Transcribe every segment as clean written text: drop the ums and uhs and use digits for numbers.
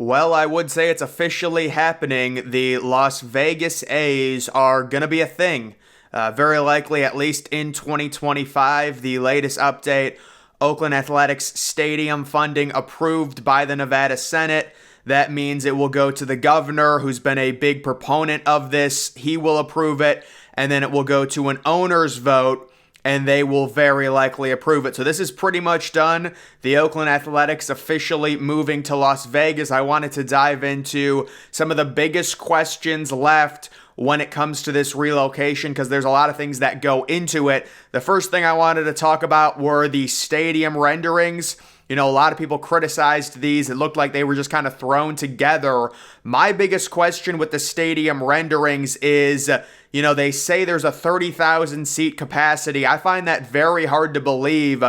Well, I would say it's officially happening. The Las Vegas A's are going to be a thing. Very likely, at least in 2025. The latest update, Oakland Athletics Stadium funding approved by the Nevada Senate. That means it will go to the governor, who's been a big proponent of this. He will approve it, and then it will go to an owner's vote, and they will very likely approve it. So this is pretty much done. The Oakland Athletics officially moving to Las Vegas. I wanted to dive into some of the biggest questions left when it comes to this relocation, because there's a lot of things that go into it. The first thing I wanted to talk about were the stadium renderings. You know, a lot of people criticized these. It looked like they were just kind of thrown together. My biggest question with the stadium renderings is, they say there's a 30,000 seat capacity. I find that very hard to believe.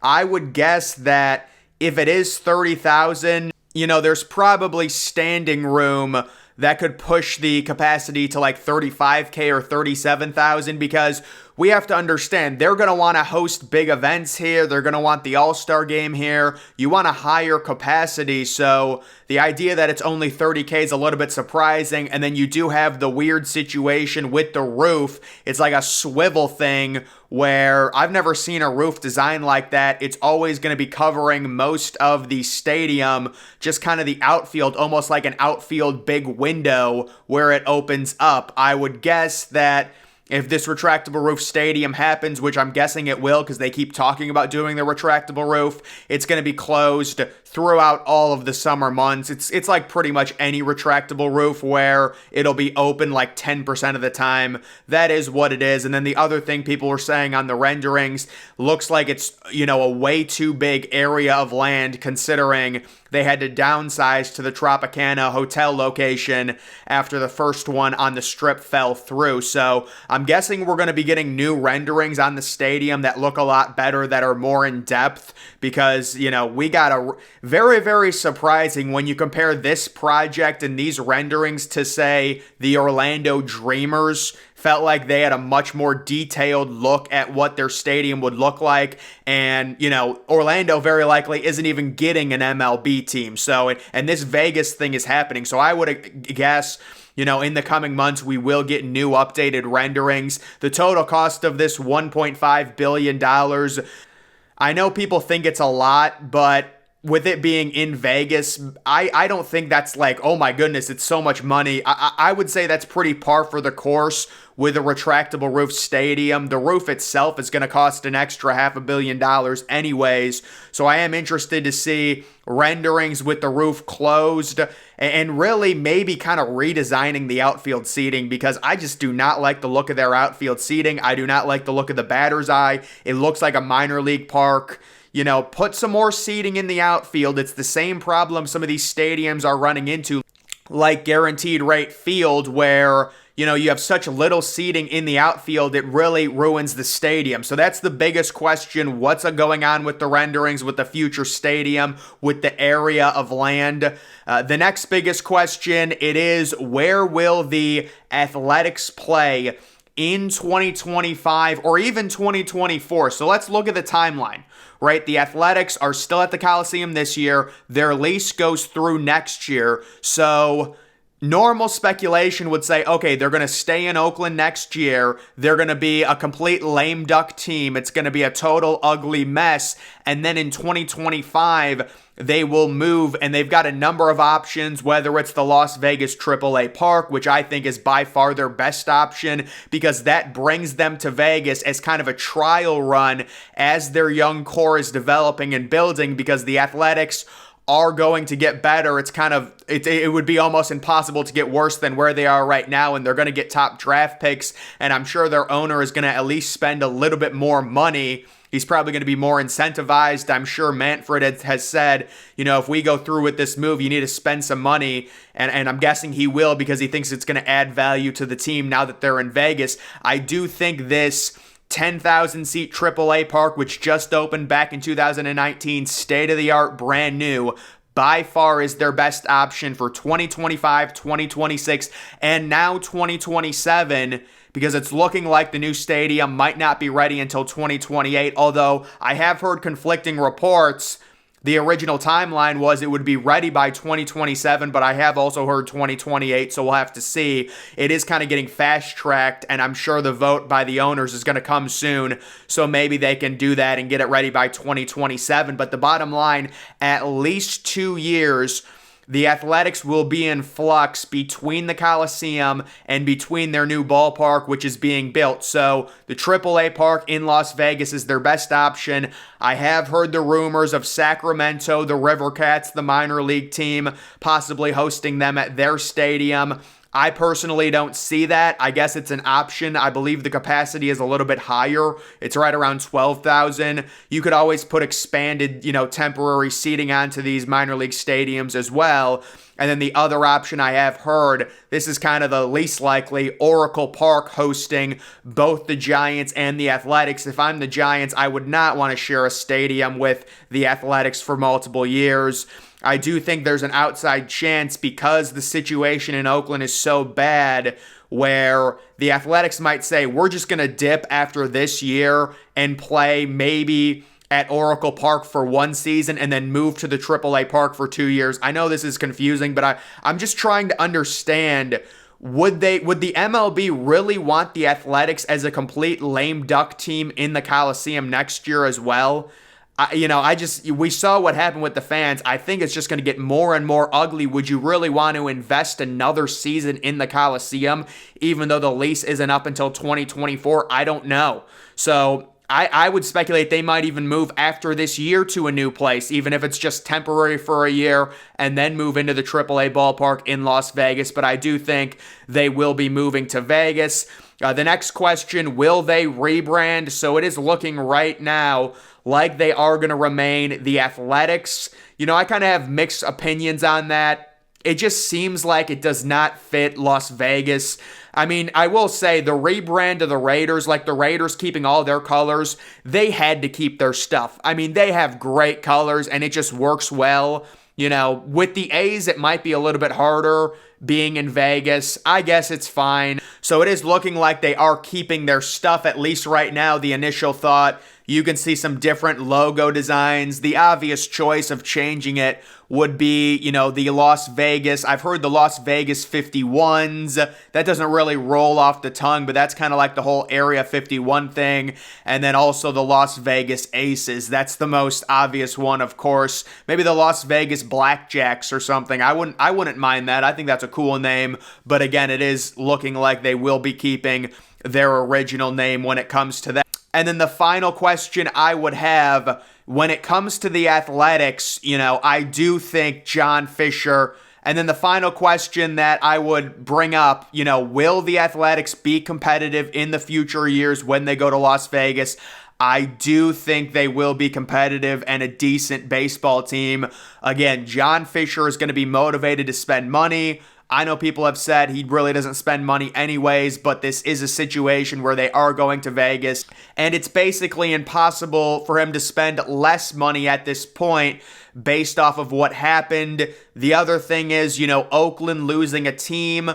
I would guess that if it is 30,000, there's probably standing room that could push the capacity to like 35K or 37,000, because we have to understand they're going to want to host big events here. They're going to want the All-Star game here. You want a higher capacity. So the idea that it's only 30K is a little bit surprising. And then you do have the weird situation with the roof. It's like a swivel thing where I've never seen a roof design like that. It's always going to be covering most of the stadium, just kind of the outfield, almost like an outfield big window where it opens up. I would guess that if this retractable roof stadium happens, which I'm guessing it will because they keep talking about doing the retractable roof, it's going to be closed throughout all of the summer months. It's like pretty much any retractable roof where it'll be open like 10% of the time. That is what it is. And then the other thing people were saying on the renderings, looks like it's, a way too big area of land, considering they had to downsize to the Tropicana hotel location after the first one on the Strip fell through. So I'm guessing we're going to be getting new renderings on the stadium that look a lot better, that are more in depth, because, we got a very, very surprising when you compare this project and these renderings to, say, the Orlando Dreamers. Felt like they had a much more detailed look at what their stadium would look like. And, Orlando very likely isn't even getting an MLB team. So, and this Vegas thing is happening. So I would guess, in the coming months, we will get new updated renderings. The total cost of this $1.5 billion. I know people think it's a lot, but with it being in Vegas, I don't think that's like, oh my goodness, it's so much money. I would say that's pretty par for the course with a retractable roof stadium. The roof itself is going to cost an extra $500 million anyways. So I am interested to see renderings with the roof closed and really maybe kind of redesigning the outfield seating, because I just do not like the look of their outfield seating. I do not like the look of the batter's eye. It looks like a minor league park. Put some more seating in the outfield. It's the same problem some of these stadiums are running into, like Guaranteed Rate Field, where, you have such little seating in the outfield, it really ruins the stadium. So that's the biggest question. What's going on with the renderings, with the future stadium, with the area of land? The next biggest question, it is, where will the Athletics play in 2025 or even 2024? So let's look at the timeline, right? The Athletics are still at the Coliseum this year. Their lease goes through next year. So normal speculation would say, okay, they're going to stay in Oakland next year. They're going to be a complete lame duck team. It's going to be a total ugly mess. And then in 2025, they will move, and they've got a number of options, whether it's the Las Vegas AAA Park, which I think is by far their best option, because that brings them to Vegas as kind of a trial run as their young core is developing and building, because the Athletics are going to get better. It would be almost impossible to get worse than where they are right now, and they're going to get top draft picks, and I'm sure their owner is going to at least spend a little bit more money. He's probably going to be more incentivized. I'm sure Manfred has said, if we go through with this move, you need to spend some money. And I'm guessing he will, because he thinks it's going to add value to the team now that they're in Vegas. I do think this 10,000 seat AAA park, which just opened back in 2019, state-of-the-art, brand new, by far is their best option for 2025, 2026, and now 2027, because it's looking like the new stadium might not be ready until 2028, although I have heard conflicting reports The original timeline was it would be ready by 2027, but I have also heard 2028, so we'll have to see. It is kind of getting fast-tracked, and I'm sure the vote by the owners is going to come soon, so maybe they can do that and get it ready by 2027. But the bottom line, at least 2 years, the Athletics will be in flux between the Coliseum and between their new ballpark, which is being built. So the AAA park in Las Vegas is their best option. I have heard the rumors of Sacramento, the River Cats, the minor league team, possibly hosting them at their stadium. I personally don't see that. I guess it's an option. I believe the capacity is a little bit higher. It's right around 12,000. You could always put expanded, temporary seating onto these minor league stadiums as well. And then the other option I have heard, this is kind of the least likely, Oracle Park hosting both the Giants and the Athletics. If I'm the Giants, I would not want to share a stadium with the Athletics for multiple years. I do think there's an outside chance because the situation in Oakland is so bad where the Athletics might say, we're just going to dip after this year and play maybe at Oracle Park for one season and then move to the AAA park for 2 years. I know this is confusing, but I'm just trying to understand, would the MLB really want the Athletics as a complete lame duck team in the Coliseum next year as well? We saw what happened with the fans. I think it's just going to get more and more ugly. Would you really want to invest another season in the Coliseum, even though the lease isn't up until 2024? I don't know. So I would speculate they might even move after this year to a new place, even if it's just temporary for a year, and then move into the AAA ballpark in Las Vegas. But I do think they will be moving to Vegas. The next question, will they rebrand? So it is looking right now like they are going to remain the Athletics. I kind of have mixed opinions on that. It just seems like it does not fit Las Vegas. I mean, I will say the rebrand of the Raiders, like the Raiders keeping all their colors, they had to keep their stuff. I mean, they have great colors and it just works well. With the A's, it might be a little bit harder being in Vegas. I guess it's fine. So it is looking like they are keeping their stuff, at least right now. The initial thought, you can see some different logo designs. The obvious choice of changing it would be, the Las Vegas. I've heard the Las Vegas 51s. That doesn't really roll off the tongue, but that's kind of like the whole Area 51 thing. And then also the Las Vegas Aces. That's the most obvious one, of course. Maybe the Las Vegas Blackjacks or something. I wouldn't mind that. I think that's a cool name. But again, it is looking like they will be keeping their original name when it comes to that. And then the final question I would have when it comes to the Athletics, I do think John Fisher. And then the final question that I would bring up, will the Athletics be competitive in the future years when they go to Las Vegas? I do think they will be competitive and a decent baseball team. Again, John Fisher is going to be motivated to spend money. I know people have said he really doesn't spend money anyways, but this is a situation where they are going to Vegas, and it's basically impossible for him to spend less money at this point based off of what happened. The other thing is, Oakland losing a team.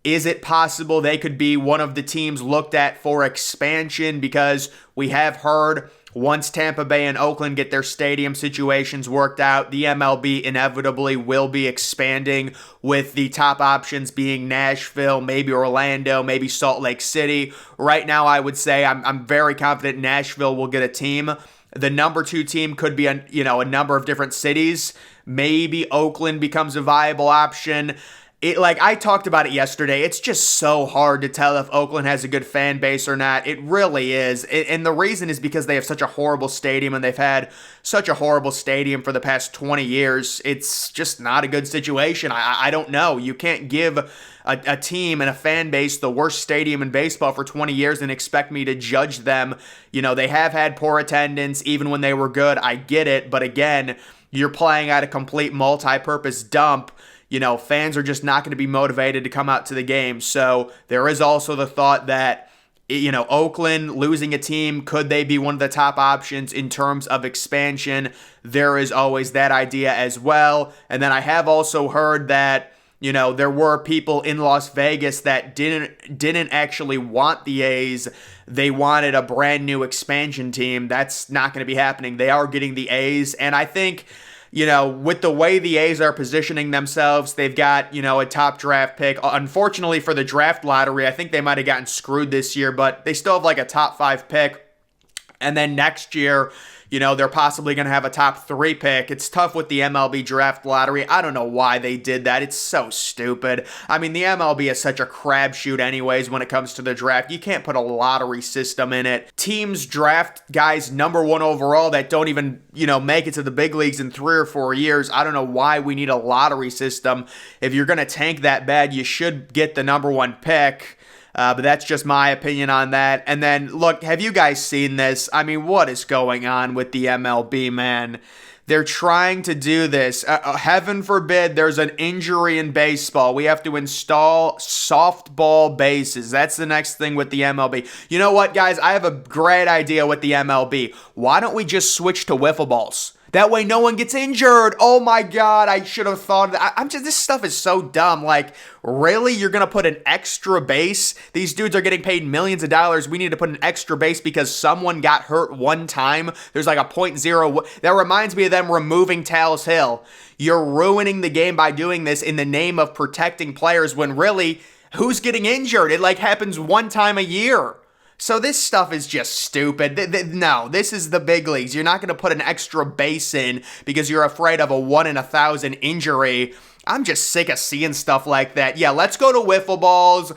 Is it possible they could be one of the teams looked at for expansion? Because we have heard once Tampa Bay and Oakland get their stadium situations worked out, the MLB inevitably will be expanding, with the top options being Nashville, maybe Orlando, maybe Salt Lake City. Right now, I would say I'm very confident Nashville will get a team. The number 2 team could be a number of different cities. Maybe Oakland becomes a viable option. I talked about it yesterday, it's just so hard to tell if Oakland has a good fan base or not. It really is. And the reason is because they have such a horrible stadium, and they've had such a horrible stadium for the past 20 years. It's just not a good situation. I don't know. You can't give a team and a fan base the worst stadium in baseball for 20 years and expect me to judge them. They have had poor attendance even when they were good. I get it. But again, you're playing at a complete multi-purpose dump. Fans are just not going to be motivated to come out to the game. So there is also the thought that, Oakland losing a team, could they be one of the top options in terms of expansion? There is always that idea as well. And then I have also heard that, there were people in Las Vegas that didn't actually want the A's. They wanted a brand new expansion team. That's not going to be happening. They are getting the A's. And I think with the way the A's are positioning themselves, they've got, a top draft pick. Unfortunately for the draft lottery, I think they might have gotten screwed this year, but they still have like a top 5 pick. And then next year, they're possibly going to have a top 3 pick. It's tough with the MLB draft lottery. I don't know why they did that. It's so stupid. I mean, the MLB is such a crapshoot anyways when it comes to the draft. You can't put a lottery system in it. Teams draft guys number 1 overall that don't even, make it to the big leagues in 3 or 4 years. I don't know why we need a lottery system. If you're going to tank that bad, you should get the number 1 pick. But that's just my opinion on that. And then, look, have you guys seen this? I mean, what is going on with the MLB, man? They're trying to do this. Heaven forbid there's an injury in baseball. We have to install softball bases. That's the next thing with the MLB. You know what, guys? I have a great idea with the MLB. Why don't we just switch to wiffle balls? That way no one gets injured. Oh my God, I should have thought of that. This stuff is so dumb. Like, really? You're going to put an extra base? These dudes are getting paid millions of dollars. We need to put an extra base because someone got hurt one time. There's like a .0. That reminds me of them removing Tal's Hill. You're ruining the game by doing this in the name of protecting players when really, who's getting injured? It like happens one time a year. So this stuff is just stupid. No, this is the big leagues. You're not going to put an extra base in because you're afraid of a 1 in 1,000 injury. I'm just sick of seeing stuff like that. Yeah, let's go to wiffle balls.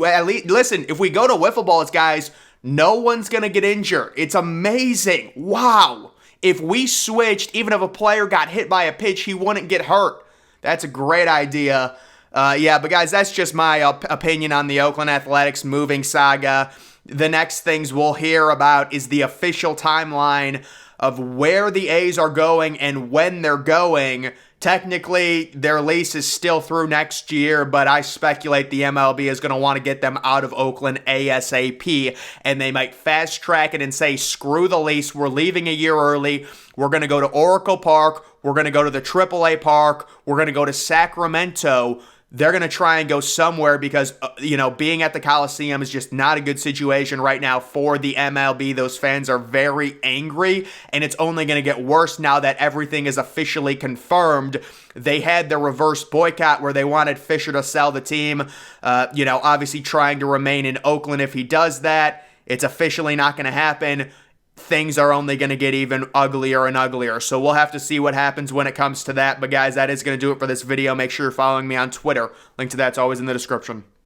At least, listen, if we go to wiffle balls, guys, no one's going to get injured. It's amazing. Wow. If we switched, even if a player got hit by a pitch, he wouldn't get hurt. That's a great idea. But guys, that's just my opinion on the Oakland Athletics moving saga. The next things we'll hear about is the official timeline of where the A's are going and when they're going. Technically, their lease is still through next year, but I speculate the MLB is going to want to get them out of Oakland ASAP, and they might fast track it and say, screw the lease, we're leaving a year early, we're going to go to Oracle Park, we're going to go to the AAA Park, we're going to go to Sacramento. They're going to try and go somewhere because, being at the Coliseum is just not a good situation right now for the MLB. Those fans are very angry, and it's only going to get worse now that everything is officially confirmed. They had the reverse boycott where they wanted Fisher to sell the team, obviously trying to remain in Oakland if he does that. It's officially not going to happen. Things are only going to get even uglier and uglier. So we'll have to see what happens when it comes to that. But guys, that is going to do it for this video. Make sure you're following me on Twitter. Link to that's always in the description.